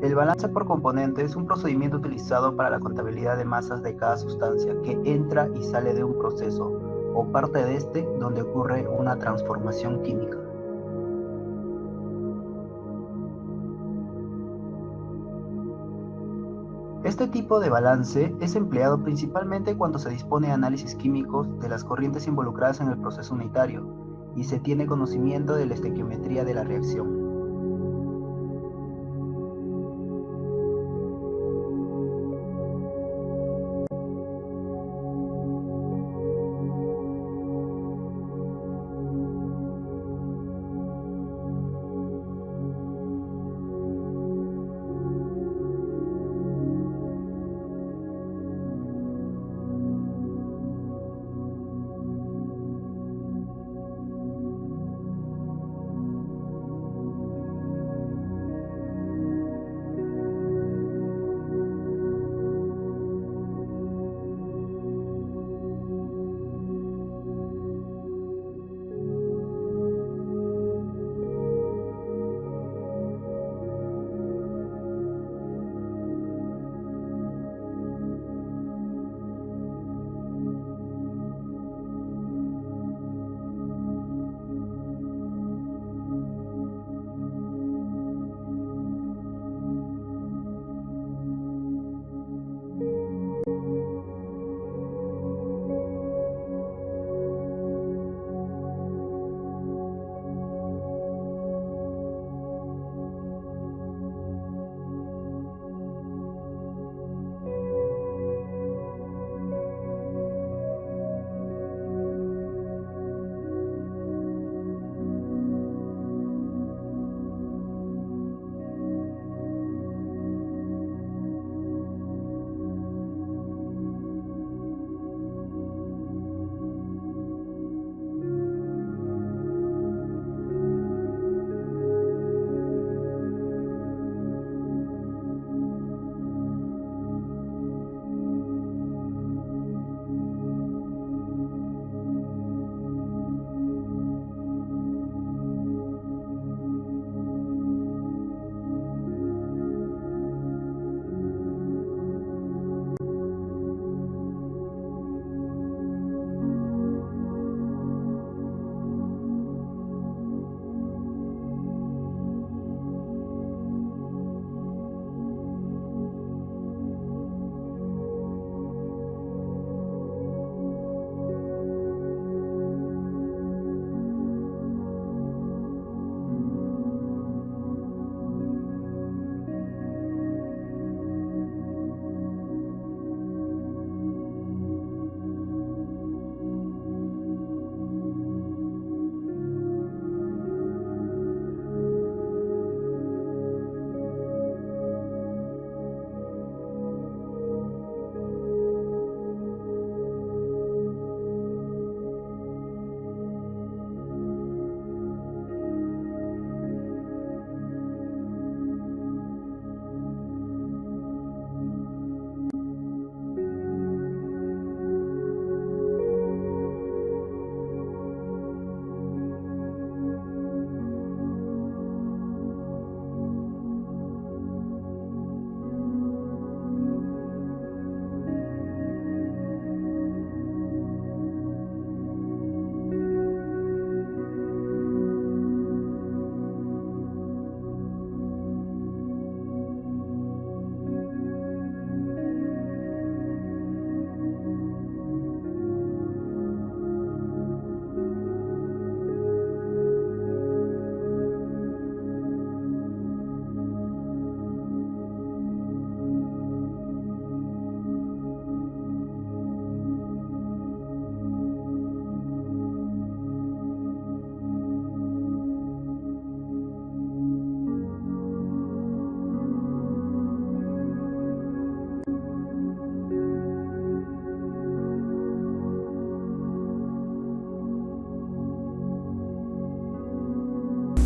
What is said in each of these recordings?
El balance por componente es un procedimiento utilizado para la contabilidad de masas de cada sustancia que entra y sale de un proceso o parte de este donde ocurre una transformación química. Este tipo de balance es empleado principalmente cuando se dispone de análisis químicos de las corrientes involucradas en el proceso unitario y se tiene conocimiento de la estequiometría de la reacción.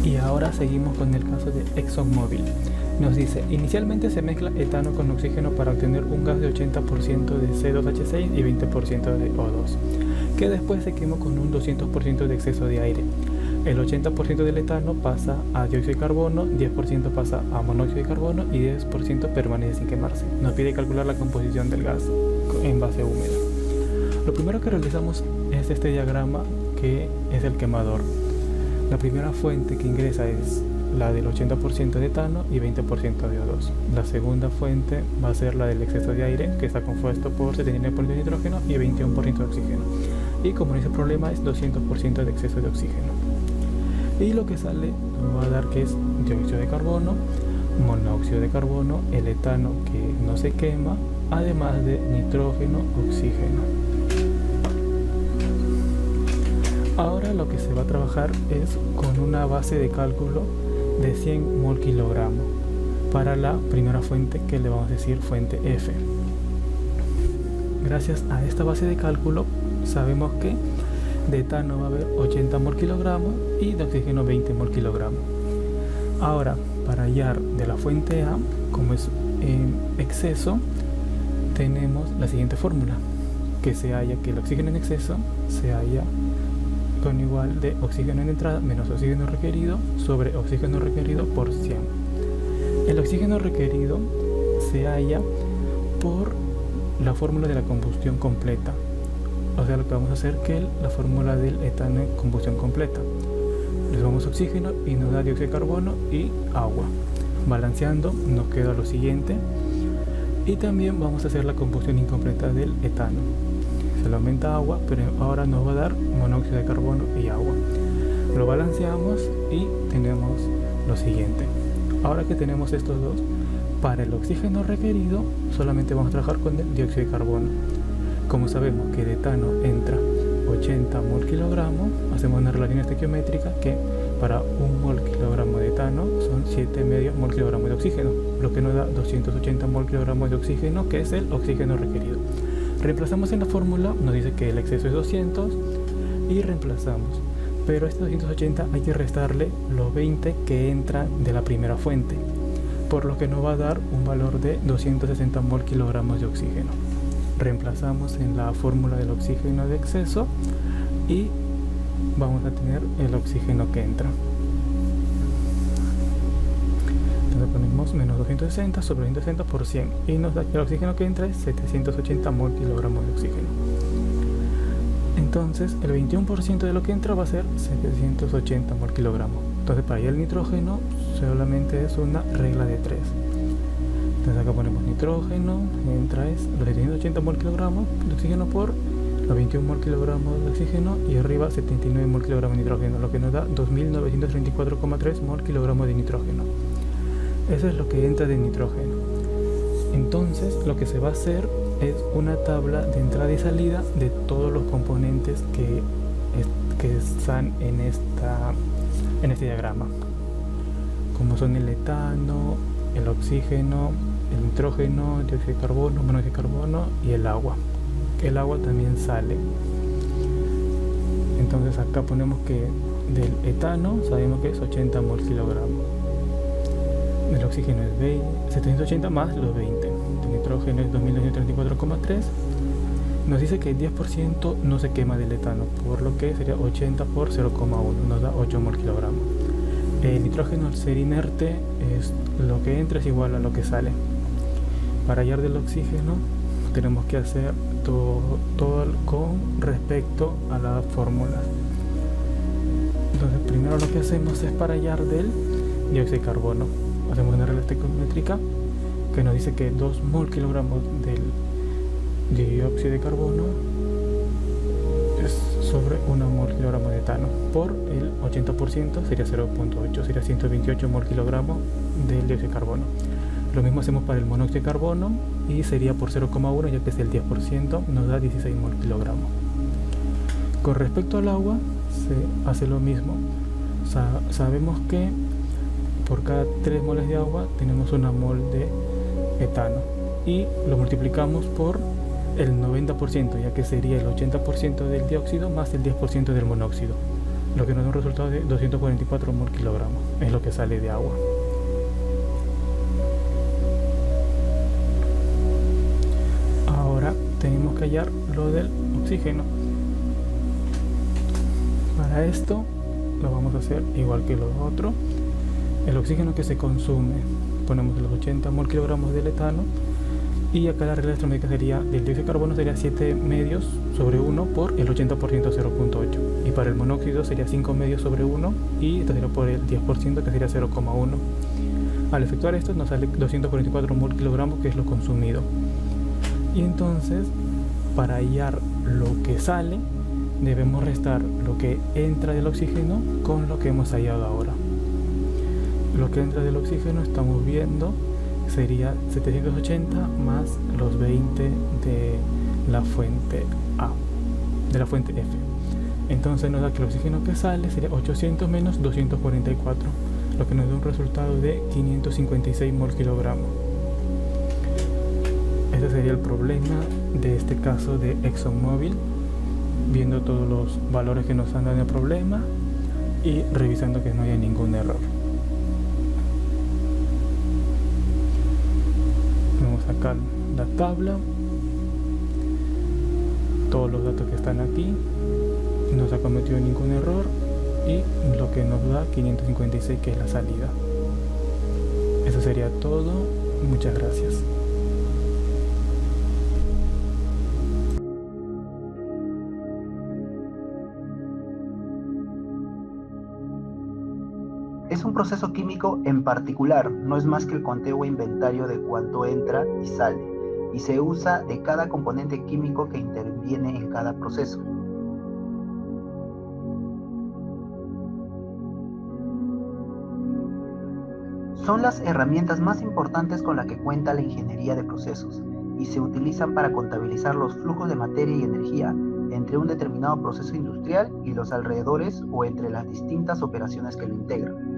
Y ahora seguimos con el caso de ExxonMobil. Nos dice, inicialmente se mezcla etano con oxígeno para obtener un gas de 80% de C2H6 y 20% de O2, que después se quemó con un 200% de exceso de aire. el 80% del etano pasa a dióxido de carbono, 10% pasa a monóxido de carbono y 10% permanece sin quemarse. Nos pide calcular la composición del gas en base húmeda. Lo primero que realizamos es este diagrama, que es el quemador. La primera fuente que ingresa es la del 80% de etano y 20% de O2. La segunda fuente va a ser la del exceso de aire, que está compuesto por 79% de nitrógeno y 21% de oxígeno. Y como dice el problema, es 200% de exceso de oxígeno. Y lo que sale nos va a dar que es dióxido de carbono, monóxido de carbono, el etano que no se quema, además de nitrógeno, oxígeno. Ahora lo que se va a trabajar es con una base de cálculo de 100 mol kilogramo para la primera fuente, que le vamos a decir fuente F. Gracias a esta base de cálculo sabemos que de etano va a haber 80 mol kilogramo y de oxígeno 20 mol kilogramo. Ahora, para hallar de la fuente A, como es en exceso, tenemos la siguiente fórmula, que se halla que el oxígeno en exceso se halla con igual de oxígeno en entrada menos oxígeno requerido sobre oxígeno requerido por 100. El oxígeno requerido se halla por la fórmula de la combustión completa. O sea, lo que vamos a hacer que la fórmula del etano en combustión completa. Le sumamos oxígeno y nos da dióxido de carbono y agua. Balanceando nos queda lo siguiente. Y también vamos a hacer la combustión incompleta del etano. Se le aumenta agua, pero ahora nos va a dar monóxido de carbono y agua. Lo balanceamos y tenemos lo siguiente. Ahora que tenemos estos dos, para el oxígeno requerido solamente vamos a trabajar con el dióxido de carbono. Como sabemos que de etano entra 80 mol kilogramo, hacemos una relación estequiométrica que para 1 mol kilogramo de etano son 7,5 mol kilogramo de oxígeno, lo que nos da 280 mol kilogramo de oxígeno, que es el oxígeno requerido. Reemplazamos en la fórmula, nos dice que el exceso es 200 y reemplazamos, pero a este 280 hay que restarle los 20 que entran de la primera fuente, por lo que nos va a dar un valor de 260 mol kilogramos de oxígeno. Reemplazamos en la fórmula del oxígeno de exceso y vamos a tener el oxígeno que entra. Entonces ponemos menos 260 sobre 260 por 100 y nos da que el oxígeno que entra es 780 mol kilogramos de oxígeno. Entonces el 21% de lo que entra va a ser 780 mol kilogramos. Entonces para allá el nitrógeno solamente es una regla de 3. Entonces acá ponemos nitrógeno, entra es los 780 mol kilogramos de oxígeno por los 21 mol kilogramos de oxígeno y arriba 79 mol kilogramos de nitrógeno, lo que nos da 2934,3 mol kilogramos de nitrógeno. Eso es lo que entra de nitrógeno. Entonces lo que se va a hacer es una tabla de entrada y salida de todos los componentes que están en este diagrama, como son el etano, el oxígeno, el nitrógeno, el dióxido de carbono, monóxido de carbono y el agua. El agua también sale. Entonces acá ponemos que del etano sabemos que es 80 mol kilogramo. El oxígeno es 780 más los 20. El nitrógeno es 2934,3. Nos dice que el 10% no se quema del etano, por lo que sería 80 por 0,1, nos da 8 mol kilogramo. El nitrógeno, al ser inerte, lo que entra es igual a lo que sale. Para hallar del oxígeno tenemos que hacer todo con respecto a las fórmulas. Entonces primero lo que hacemos es para hallar del dióxido de carbono. Hacemos una regla estequiométrica que nos dice que 2 mol kilogramos del dióxido de carbono es sobre 1 mol kilogramo de etano por el 80% sería 0,8, sería 128 mol kilogramo del dióxido de carbono. Lo mismo hacemos para el monóxido de carbono y sería por 0,1, ya que es el 10%, nos da 16 mol kilogramo. Con respecto al agua se hace lo mismo. Sabemos que por cada 3 moles de agua tenemos 1 mol de etano y lo multiplicamos por el 90%, ya que sería el 80% del dióxido más el 10% del monóxido, lo que nos da un resultado de 244 mol kilogramo, es lo que sale de agua. Ahora tenemos que hallar lo del oxígeno. Para esto lo vamos a hacer igual que lo otro. El oxígeno que se consume, ponemos los 80 mol kilogramos del etano, y acá la regla electrométrica sería del dióxido de carbono sería 7 medios sobre 1 por el 80% 0.8, y para el monóxido sería 5 medios sobre 1, y esto sería por el 10% que sería 0.1. Al efectuar esto nos sale 244 mol kilogramos, que es lo consumido. Y entonces, para hallar lo que sale, debemos restar lo que entra del oxígeno con lo que hemos hallado ahora. Lo que entra del oxígeno, estamos viendo, sería 780 más los 20 de la fuente A, de la fuente F. Entonces nos da que el oxígeno que sale sería 800 menos 244, lo que nos da un resultado de 556 mol kilogramos. Ese sería el problema de este caso de ExxonMobil, viendo todos los valores que nos han dado en el problema y revisando que no haya ningún error. Vamos a sacar la tabla, todos los datos que están aquí, no se ha cometido ningún error, y lo que nos da 556, que es la salida. Eso sería todo. Muchas gracias. Es un proceso químico en particular, no es más que el conteo o inventario de cuánto entra y sale, y se usa de cada componente químico que interviene en cada proceso. Son las herramientas más importantes con las que cuenta la ingeniería de procesos, y se utilizan para contabilizar los flujos de materia y energía entre un determinado proceso industrial y los alrededores, o entre las distintas operaciones que lo integran.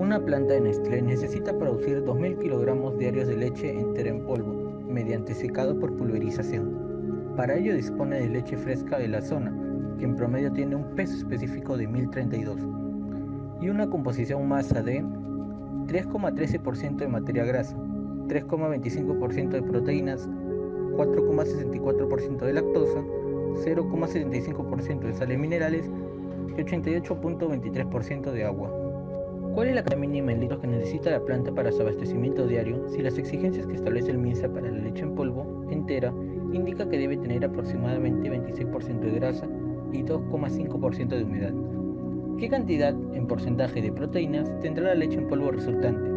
Una planta de Nestlé necesita producir 2.000 kilogramos diarios de leche entera en polvo, mediante secado por pulverización. Para ello dispone de leche fresca de la zona, que en promedio tiene un peso específico de 1032, y una composición masa de 3,13% de materia grasa, 3,25% de proteínas, 4,64% de lactosa, 0,75% de sales minerales y 88,23% de agua. ¿Cuál es la cantidad mínima en litros que necesita la planta para su abastecimiento diario si las exigencias que establece el MINSA para la leche en polvo entera indica que debe tener aproximadamente 26% de grasa y 2,5% de humedad? ¿Qué cantidad en porcentaje de proteínas tendrá la leche en polvo resultante?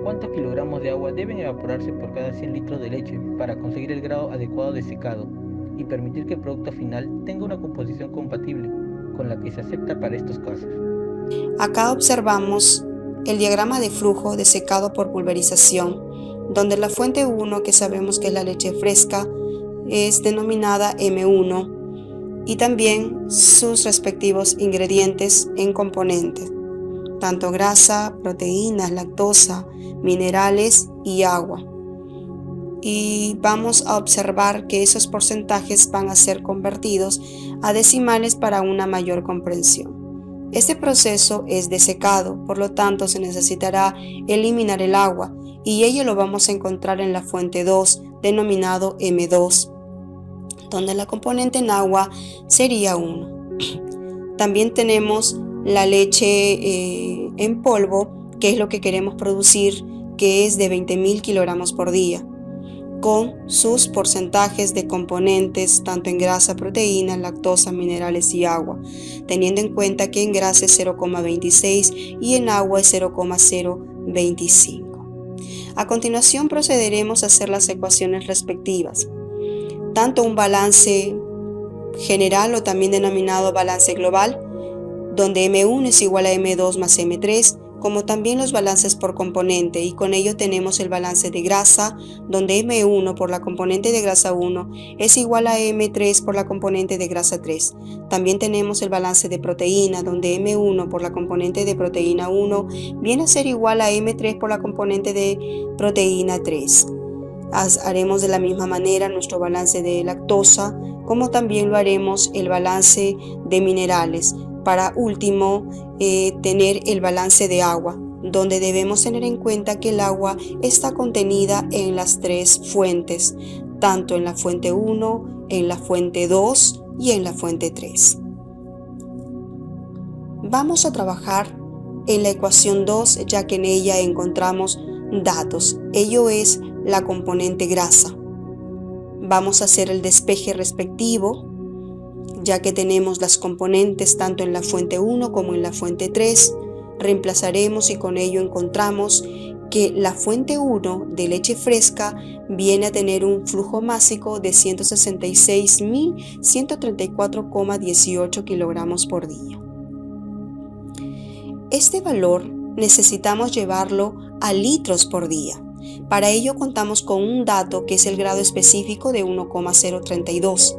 ¿Cuántos kilogramos de agua deben evaporarse por cada 100 litros de leche para conseguir el grado adecuado de secado y permitir que el producto final tenga una composición compatible con la que se acepta para estos casos? Acá observamos el diagrama de flujo de secado por pulverización, donde la fuente 1, que sabemos que es la leche fresca, es denominada M1 y también sus respectivos ingredientes en componentes, tanto grasa, proteínas, lactosa, minerales y agua. Y vamos a observar que esos porcentajes van a ser convertidos a decimales para una mayor comprensión. Este proceso es de secado, por lo tanto se necesitará eliminar el agua y ello lo vamos a encontrar en la fuente 2, denominado M2, donde la componente en agua sería 1. También tenemos la leche en polvo, que es lo que queremos producir, que es de 20.000 kilogramos por día, con sus porcentajes de componentes tanto en grasa, proteína, lactosa, minerales y agua, teniendo en cuenta que en grasa es 0,26 y en agua es 0,025. A continuación procederemos a hacer las ecuaciones respectivas. Tanto un balance general o también denominado balance global, donde M1 es igual a M2 más M3, como también los balances por componente, y con ello tenemos el balance de grasa, donde M1 por la componente de grasa 1 es igual a M3 por la componente de grasa 3. También tenemos el balance de proteína, donde M1 por la componente de proteína 1 viene a ser igual a M3 por la componente de proteína 3. Haremos de la misma manera nuestro balance de lactosa, como también lo haremos el balance de minerales. Para último, tener el balance de agua, donde debemos tener en cuenta que el agua está contenida en las tres fuentes, tanto en la fuente 1, en la fuente 2 y en la fuente 3. Vamos a trabajar en la ecuación 2, ya que en ella encontramos datos. Ello es la componente grasa. Vamos a hacer el despeje respectivo, ya que tenemos las componentes tanto en la fuente 1 como en la fuente 3, reemplazaremos y con ello encontramos que la fuente 1 de leche fresca viene a tener un flujo másico de 166.134,18 kilogramos por día. Este valor necesitamos llevarlo a litros por día. Para ello contamos con un dato que es el grado específico de 1,032.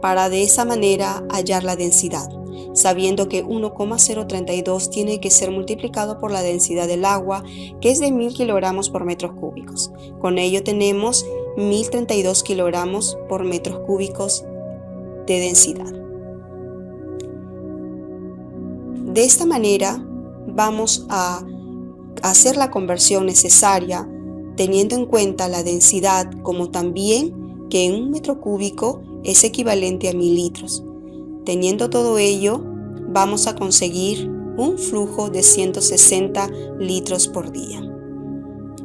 Para de esa manera hallar la densidad, sabiendo que 1,032 tiene que ser multiplicado por la densidad del agua, que es de 1000 kilogramos por metros cúbicos. Con ello tenemos 1032 kilogramos por metros cúbicos de densidad. De esta manera vamos a hacer la conversión necesaria, teniendo en cuenta la densidad, como también que en un metro cúbico es equivalente a 1000 litros. Teniendo todo ello, vamos a conseguir un flujo de 160 litros por día.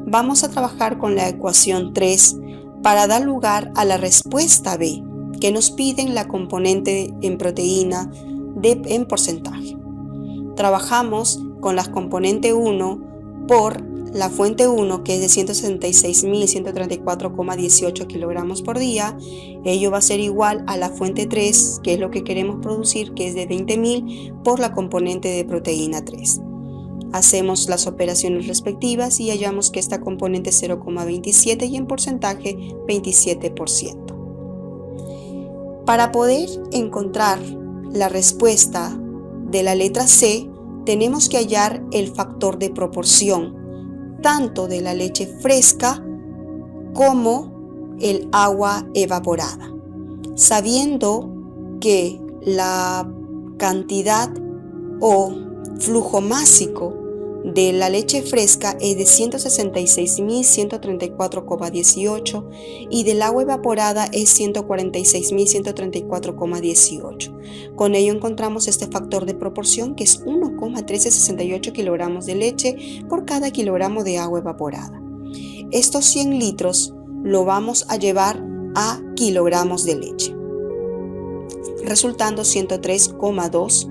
Vamos a trabajar con la ecuación 3 para dar lugar a la respuesta B, que nos piden la componente en proteína en porcentaje. Trabajamos con la componente 1 por la fuente 1, que es de 166.134,18 kilogramos por día. Ello va a ser igual a la fuente 3, que es lo que queremos producir, que es de 20.000 por la componente de proteína 3. Hacemos las operaciones respectivas y hallamos que esta componente es 0,27 y en porcentaje 27%. Para poder encontrar la respuesta de la letra C, tenemos que hallar el factor de proporción, tanto de la leche fresca como el agua evaporada, sabiendo que la cantidad o flujo másico de la leche fresca es de 166.134,18 y del agua evaporada es 146.134,18. Con ello encontramos este factor de proporción, que es 1,1368 kilogramos de leche por cada kilogramo de agua evaporada. Estos 100 litros lo vamos a llevar a kilogramos de leche, resultando 103,2,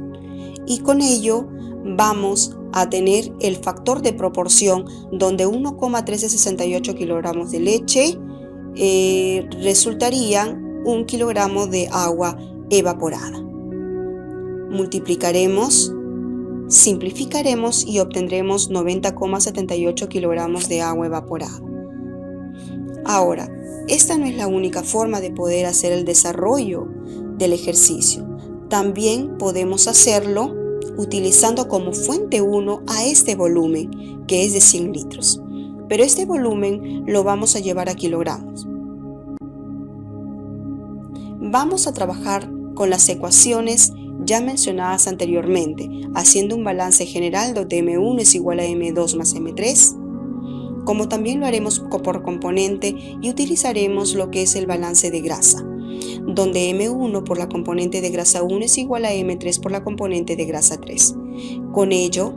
y con ello vamos a tener el factor de proporción donde 1,1368 kilogramos de leche resultarían 1 kilogramo de agua evaporada. Multiplicaremos, simplificaremos y obtendremos 90,78 kilogramos de agua evaporada. Ahora, esta no es la única forma de poder hacer el desarrollo del ejercicio. También podemos hacerlo utilizando como fuente 1 a este volumen, que es de 100 litros. Pero este volumen lo vamos a llevar a kilogramos. Vamos a trabajar con las ecuaciones ya mencionadas anteriormente, haciendo un balance general donde M1 es igual a M2 más M3, como también lo haremos por componente y utilizaremos lo que es el balance de grasa, donde M1 por la componente de grasa 1 es igual a M3 por la componente de grasa 3. Con ello,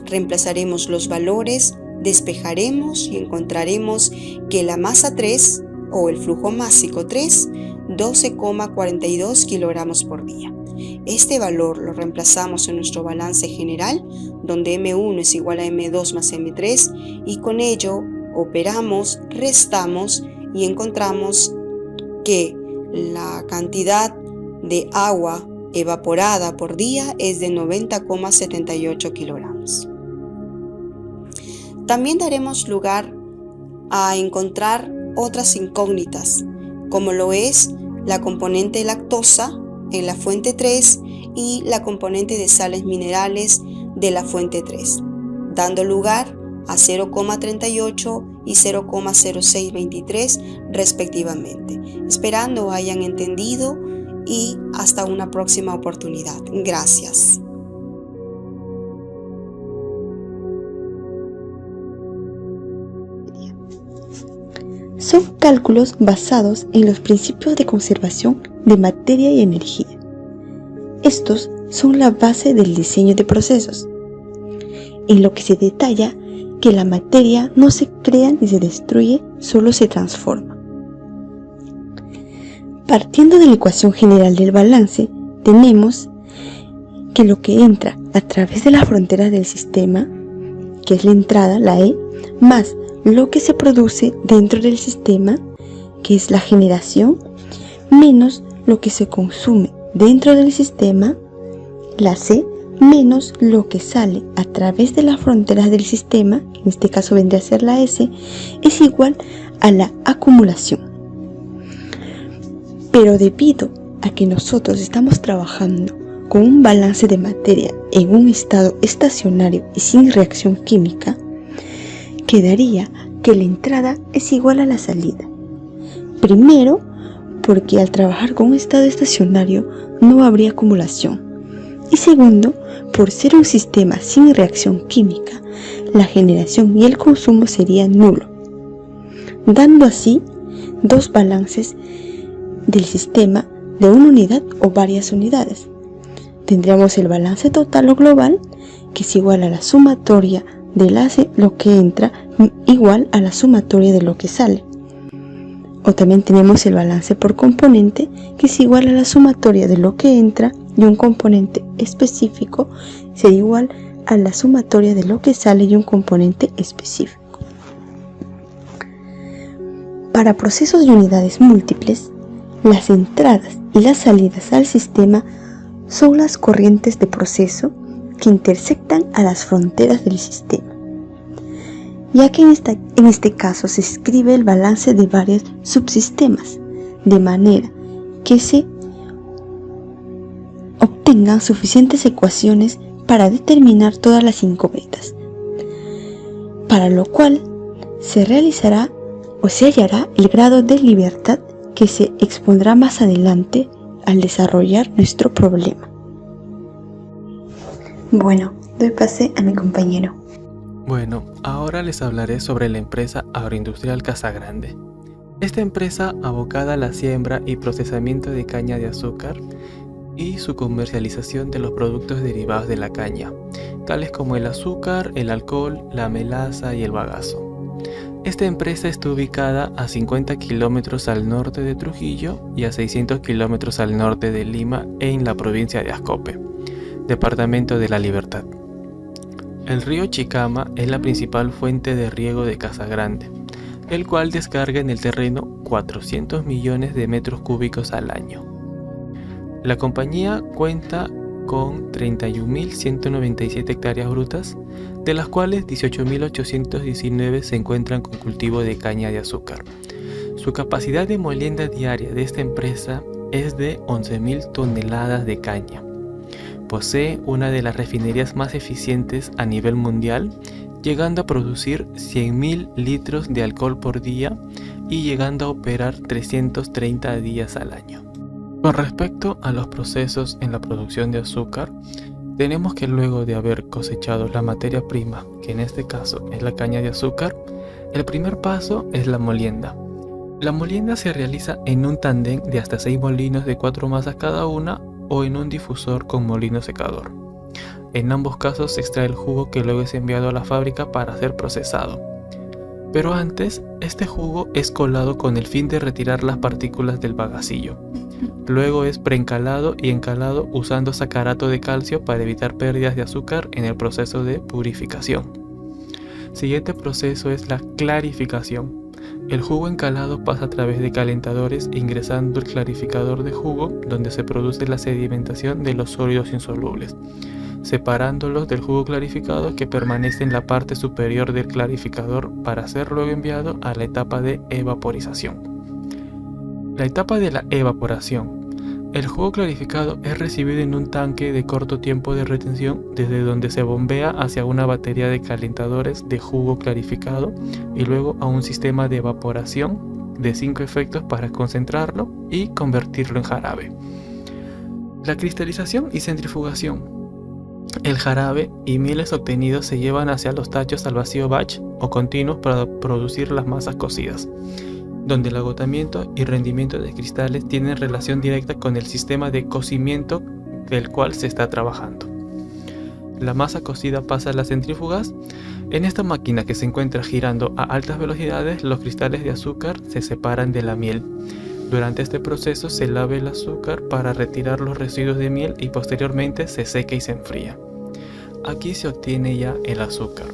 reemplazaremos los valores, despejaremos y encontraremos que la masa 3 o el flujo másico 3, 12,42 kilogramos por día. Este valor lo reemplazamos en nuestro balance general, donde M1 es igual a M2 más M3, y con ello operamos, restamos y encontramos que la cantidad de agua evaporada por día es de 90,78 kilogramos. También daremos lugar a encontrar otras incógnitas, como lo es la componente lactosa en la fuente 3 y la componente de sales minerales de la fuente 3, dando lugar a 0,38 y 0,0623 respectivamente. Esperando hayan entendido y hasta una próxima oportunidad. Gracias. Son cálculos basados en los principios de conservación de materia y energía. Estos son la base del diseño de procesos, en lo que se detalla que la materia no se crea ni se destruye, solo se transforma. Partiendo de la ecuación general del balance, tenemos que lo que entra a través de la frontera del sistema, que es la entrada, la E, más lo que se produce dentro del sistema, que es la generación, menos lo que se consume dentro del sistema, la C, menos lo que sale a través de las fronteras del sistema, que en este caso vendría a ser la S, es igual a la acumulación. Pero debido a que nosotros estamos trabajando con un balance de materia en un estado estacionario y sin reacción química, quedaría que la entrada es igual a la salida. Primero, porque al trabajar con un estado estacionario no habría acumulación. Y segundo, por ser un sistema sin reacción química, la generación y el consumo serían nulo, dando así dos balances del sistema de una unidad o varias unidades. Tendríamos el balance total o global, que es igual a la sumatoria de lo que entra igual a la sumatoria de lo que sale. O también tenemos el balance por componente, que es igual a la sumatoria de lo que entra y un componente específico sería igual a la sumatoria de lo que sale y un componente específico. Para procesos de unidades múltiples, las entradas y las salidas al sistema son las corrientes de proceso que intersectan a las fronteras del sistema, ya que en este caso se escribe el balance de varios subsistemas, de manera que se obtengan suficientes ecuaciones para determinar todas las incógnitas, para lo cual se realizará o se hallará el grado de libertad que se expondrá más adelante al desarrollar nuestro problema. Bueno, doy pase a mi compañero. Bueno, ahora les hablaré sobre la empresa agroindustrial Casagrande. Esta empresa abocada a la siembra y procesamiento de caña de azúcar y su comercialización de los productos derivados de la caña, tales como el azúcar, el alcohol, la melaza y el bagazo. Esta empresa está ubicada a 50 kilómetros al norte de Trujillo y a 600 kilómetros al norte de Lima en la provincia de Ascope, departamento de La Libertad. El río Chicama es la principal fuente de riego de Casagrande, el cual descarga en el terreno 400 millones de metros cúbicos al año. La compañía cuenta con 31.197 hectáreas brutas, de las cuales 18.819 se encuentran con cultivo de caña de azúcar. Su capacidad de molienda diaria de esta empresa es de 11.000 toneladas de caña. Posee una de las refinerías más eficientes a nivel mundial, llegando a producir 100.000 litros de alcohol por día y llegando a operar 330 días al año. Con respecto a los procesos en la producción de azúcar, tenemos que luego de haber cosechado la materia prima, que en este caso es la caña de azúcar, el primer paso es la molienda. La molienda se realiza en un tandem de hasta 6 molinos de 4 masas cada una o en un difusor con molino secador. En ambos casos se extrae el jugo que luego es enviado a la fábrica para ser procesado. Pero antes, este jugo es colado con el fin de retirar las partículas del bagacillo. Luego es preincalado y encalado usando sacarato de calcio para evitar pérdidas de azúcar en el proceso de purificación. Siguiente proceso es la clarificación. El jugo encalado pasa a través de calentadores ingresando el clarificador de jugo, donde se produce la sedimentación de los sólidos insolubles, separándolos del jugo clarificado que permanece en la parte superior del clarificador para ser luego enviado a la etapa de evaporización. La etapa de la evaporación. El jugo clarificado es recibido en un tanque de corto tiempo de retención desde donde se bombea hacia una batería de calentadores de jugo clarificado y luego a un sistema de evaporación de 5 efectos para concentrarlo y convertirlo en jarabe. La cristalización y centrifugación. El jarabe y mieles obtenidos se llevan hacia los tachos al vacío batch o continuos para producir las masas cocidas, donde el agotamiento y rendimiento de cristales tienen relación directa con el sistema de cocimiento del cual se está trabajando. La masa cocida pasa a las centrífugas. En esta máquina que se encuentra girando a altas velocidades, los cristales de azúcar se separan de la miel. Durante este proceso se lava el azúcar para retirar los residuos de miel y posteriormente se seca y se enfría. Aquí se obtiene ya el azúcar.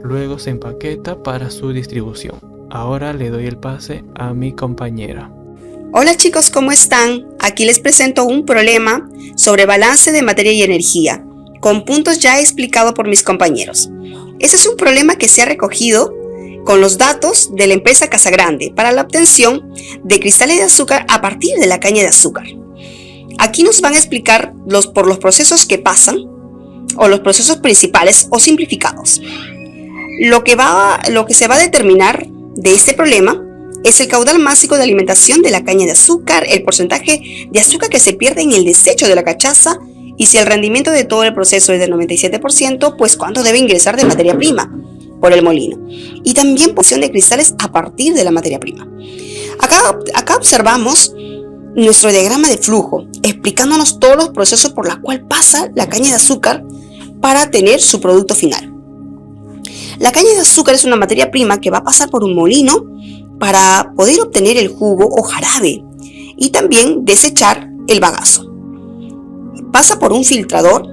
Luego se empaqueta para su distribución. Ahora le doy el pase a mi compañera. Hola chicos, ¿cómo están? Aquí les presento un problema sobre balance de materia y energía, con puntos ya explicados por mis compañeros. Este es un problema que se ha recogido con los datos de la empresa Casagrande para la obtención de cristales de azúcar a partir de la caña de azúcar. Aquí nos van a explicar por los procesos que pasan, o los procesos principales o simplificados. Lo que se va a determinar de este problema es el caudal máximo de alimentación de la caña de azúcar, el porcentaje de azúcar que se pierde en el desecho de la cachaza y si el rendimiento de todo el proceso es del 97%, pues cuánto debe ingresar de materia prima por el molino. Y también posición de cristales a partir de la materia prima. Acá observamos nuestro diagrama de flujo, explicándonos todos los procesos por los cuales pasa la caña de azúcar para tener su producto final. La caña de azúcar es una materia prima que va a pasar por un molino para poder obtener el jugo o jarabe y también desechar el bagazo. Pasa por un filtrador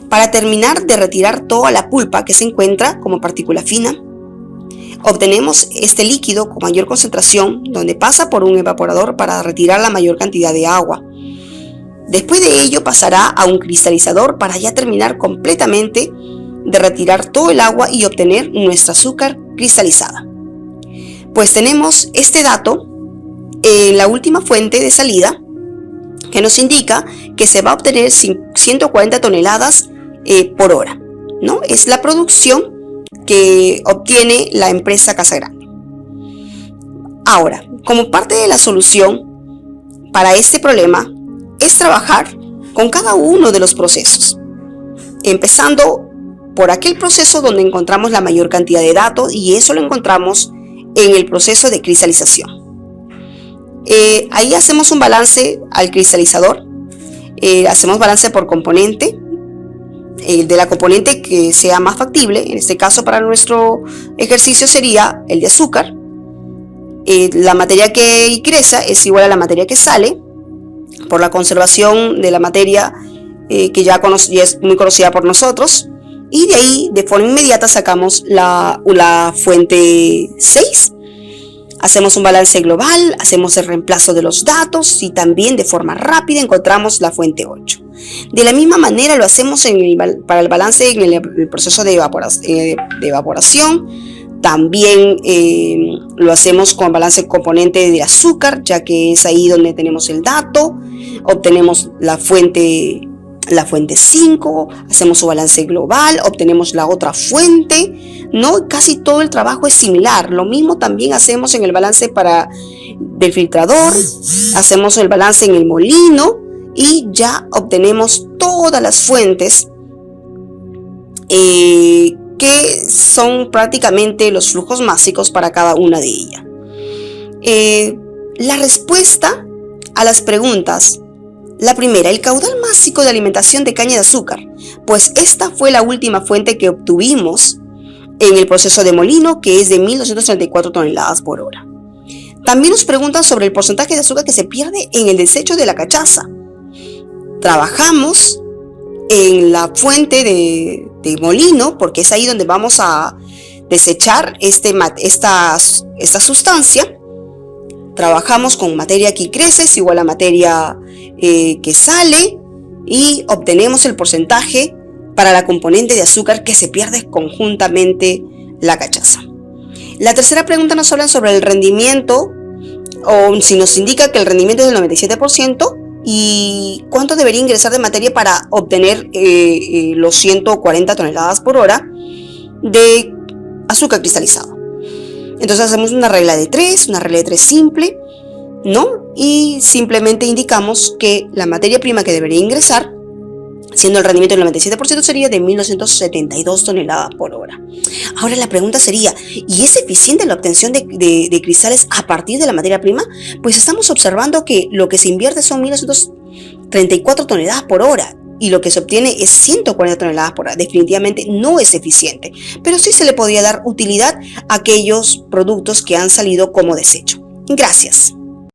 para terminar de retirar toda la pulpa que se encuentra como partícula fina. Obtenemos este líquido con mayor concentración donde pasa por un evaporador para retirar la mayor cantidad de agua. Después de ello pasará a un cristalizador para ya terminar completamente de retirar todo el agua y obtener nuestra azúcar cristalizada. Pues tenemos este dato en la última fuente de salida que nos indica que se va a obtener 140 toneladas por hora, ¿no? Es la producción que obtiene la empresa Casagrande. Ahora, como parte de la solución para este problema es trabajar con cada uno de los procesos, empezando por aquel proceso donde encontramos la mayor cantidad de datos y eso lo encontramos en el proceso de cristalización. Ahí hacemos un balance al cristalizador, hacemos balance por componente, de la componente que sea más factible, en este caso para nuestro ejercicio sería el de azúcar. La materia que ingresa es igual a la materia que sale, por la conservación de la materia que ya es muy conocida por nosotros. Y de ahí, de forma inmediata, sacamos la fuente 6. Hacemos un balance global, hacemos el reemplazo de los datos y también de forma rápida encontramos la fuente 8. De la misma manera lo hacemos para el balance en el proceso de evaporación. También lo hacemos con balance componente de azúcar, ya que es ahí donde tenemos el dato. Obtenemos la fuente 5, hacemos su balance global, obtenemos la otra fuente, ¿no? Casi todo el trabajo es similar. Lo mismo también hacemos en el balance del filtrador, hacemos el balance en el molino y ya obtenemos todas las fuentes que son prácticamente los flujos másicos para cada una de ellas. La respuesta a las preguntas: la primera, el caudal másico de alimentación de caña de azúcar, pues esta fue la última fuente que obtuvimos en el proceso de molino, que es de 1.234 toneladas por hora. También nos preguntan sobre el porcentaje de azúcar que se pierde en el desecho de la cachaza. Trabajamos en la fuente de molino, porque es ahí donde vamos a desechar esta sustancia. Trabajamos con materia que crece es igual a materia que sale y obtenemos el porcentaje para la componente de azúcar que se pierde conjuntamente la cachaza. La tercera pregunta nos habla sobre el rendimiento, o si nos indica que el rendimiento es del 97% y cuánto debería ingresar de materia para obtener los 140 toneladas por hora de azúcar cristalizado. Entonces hacemos una regla de 3 simple, ¿no? Y simplemente indicamos que la materia prima que debería ingresar, siendo el rendimiento del 97%, sería de 1.972 toneladas por hora. Ahora la pregunta sería, ¿y es eficiente la obtención de cristales a partir de la materia prima? Pues estamos observando que lo que se invierte son 1.934 toneladas por hora y lo que se obtiene es 140 toneladas por hora. Definitivamente no es eficiente, pero sí se le podría dar utilidad a aquellos productos que han salido como desecho. Gracias.